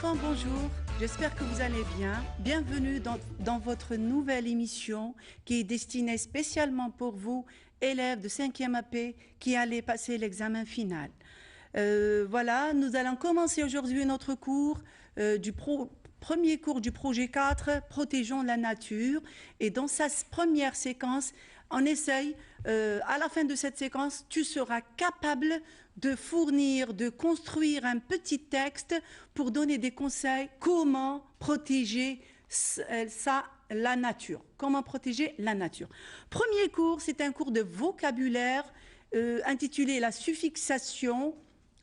enfants, bonjour. J'espère que vous allez bien. Bienvenue dans votre nouvelle émission qui est destinée spécialement pour vous, élèves de 5e AP qui allez passer l'examen final. Voilà, nous allons commencer aujourd'hui notre cours premier cours du projet 4, Protégeons la nature. Et dans sa première séquence, on essaye, à la fin de cette séquence, tu seras capable de construire un petit texte pour donner des conseils comment protéger la nature. Comment protéger la nature. Premier cours, c'est un cours de vocabulaire intitulé La suffixation.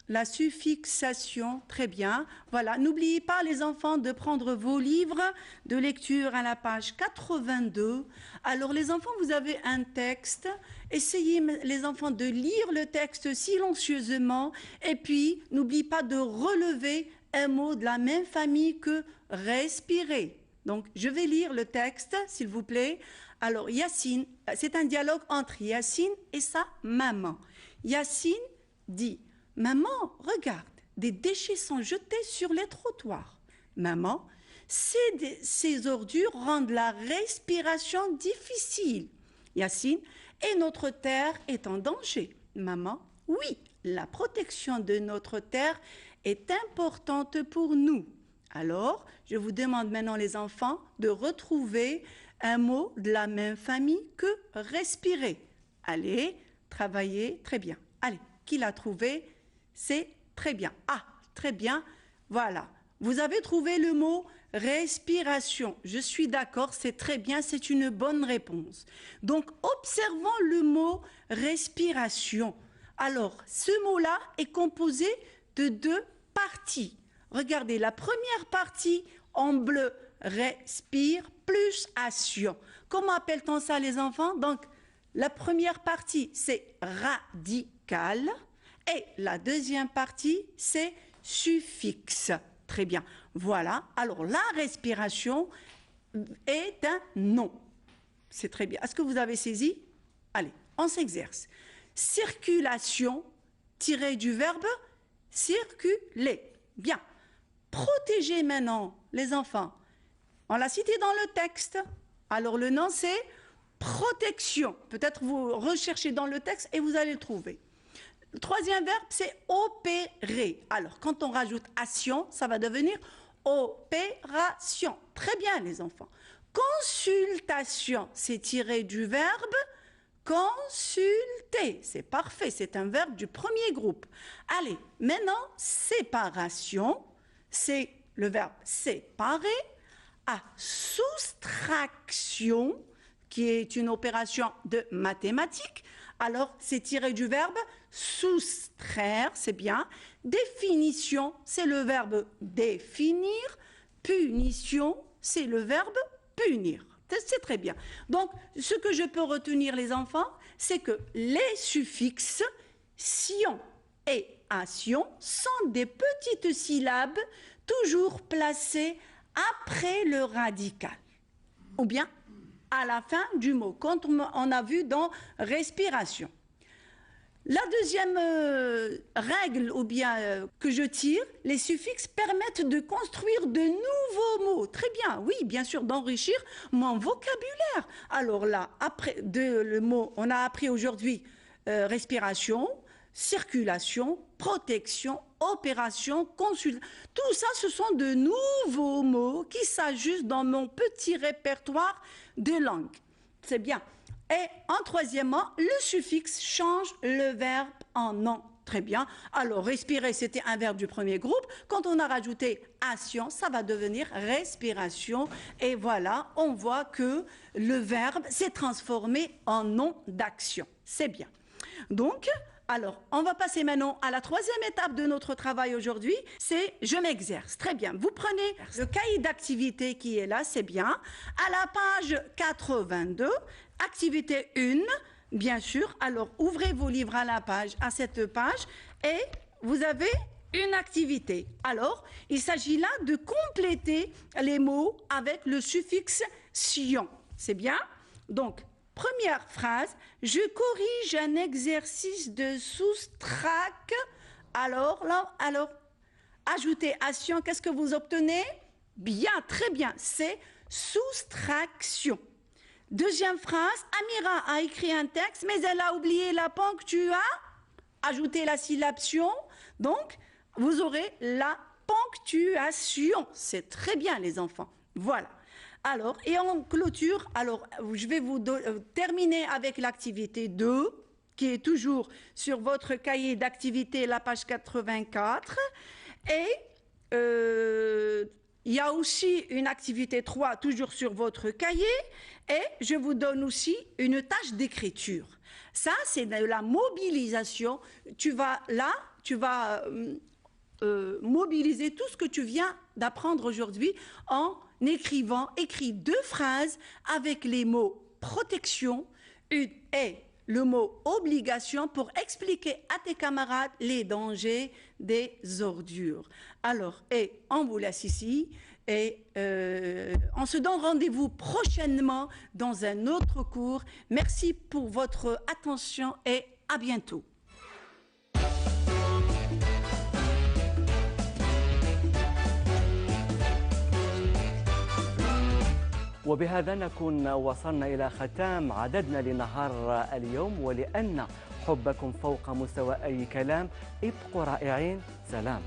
La suffixation, très bien. Voilà, n'oubliez pas les enfants de prendre vos livres de lecture à la page 82. Alors les enfants, vous avez un texte. Essayez les enfants de lire le texte silencieusement et puis n'oubliez pas de relever un mot de la même famille que respirer. Donc je vais lire le texte, s'il vous plaît. Alors Yacine, c'est un dialogue entre Yacine et sa maman. Yacine dit: maman, regarde, des déchets sont jetés sur les trottoirs. Maman, ces ordures rendent la respiration difficile. Yacine, et notre terre est en danger. Maman, oui, la protection de notre terre est importante pour nous. Alors, je vous demande maintenant les enfants de retrouver un mot de la même famille que respirer. Allez, travaillez, très bien. Allez, qui l'a trouvé? C'est très bien. Ah, très bien. Voilà. Vous avez trouvé le mot respiration. Je suis d'accord, c'est très bien, c'est une bonne réponse. Donc, observons le mot respiration. Alors, ce mot-là est composé de deux parties. Regardez, la première partie en bleu, respire plus action. Comment appelle-t-on ça, les enfants? Donc, la première partie, c'est radical. Et la deuxième partie, c'est suffixe. Très bien. Voilà. Alors, la respiration est un nom. C'est très bien. Est-ce que vous avez saisi? Allez, on s'exerce. Circulation, tiré du verbe circuler. Bien. Protéger maintenant, les enfants. On l'a cité dans le texte. Alors, le nom, c'est protection. Peut-être vous recherchez dans le texte et vous allez le trouver. Le troisième verbe, c'est opérer. Alors, quand on rajoute action, ça va devenir opération. Très bien, les enfants. Consultation, c'est tiré du verbe consulter. C'est parfait, c'est un verbe du premier groupe. Allez, maintenant, séparation, c'est le verbe séparer. À soustraction, qui est une opération de mathématiques. Alors, c'est tiré du verbe soustraire, c'est bien. Définition, c'est le verbe définir. Punition, c'est le verbe punir. C'est très bien. Donc, ce que je peux retenir, les enfants, c'est que les suffixes sion et ation sont des petites syllabes toujours placées après le radical. Ou bien à la fin du mot, quand on a vu dans respiration. La deuxième règle ou bien que je tire, les suffixes permettent de construire de nouveaux mots. Très bien, oui, bien sûr, d'enrichir mon vocabulaire. Alors là, après le mot, on a appris aujourd'hui respiration, circulation, protection, opération, consultation. Tout ça, ce sont de nouveaux mots qui s'ajustent dans mon petit répertoire de langue. C'est bien. Et en troisièmement, le suffixe change le verbe en nom. Très bien. Alors, respirer, c'était un verbe du premier groupe. Quand on a rajouté action, ça va devenir respiration. Et voilà, on voit que le verbe s'est transformé en nom d'action. C'est bien. Donc, alors, on va passer maintenant à la troisième étape de notre travail aujourd'hui, c'est je m'exerce. Très bien, vous prenez le cahier d'activité qui est là, c'est bien. À la page 82, activité 1, bien sûr. Alors, ouvrez vos livres à cette page et vous avez une activité. Alors, il s'agit là de compléter les mots avec le suffixe sion. C'est bien? Donc, première phrase, je corrige un exercice de soustrac. Alors, Ajouter action, qu'est-ce que vous obtenez? Bien, très bien, c'est soustraction. Deuxième phrase, Amira a écrit un texte, mais elle a oublié la ponctuation. Ajouter la syllabation, donc vous aurez la ponctuation. C'est très bien les enfants. Voilà. Alors, et en clôture, alors je vais vous terminer avec l'activité 2, qui est toujours sur votre cahier d'activité, la page 84. Et il y a aussi une activité 3, toujours sur votre cahier. Et je vous donne aussi une tâche d'écriture. Ça, c'est de la mobilisation. Tu vas mobiliser tout ce que tu viens d'apprendre aujourd'hui en écrivant. Écris 2 phrases avec les mots protection et le mot obligation pour expliquer à tes camarades les dangers des ordures. Alors, on vous laisse ici et on se donne rendez-vous prochainement dans un autre cours. Merci pour votre attention et à bientôt. وبهذا نكون وصلنا إلى ختام عددنا لنهار اليوم، ولأن حبكم فوق مستوى أي كلام ابقوا رائعين. سلام.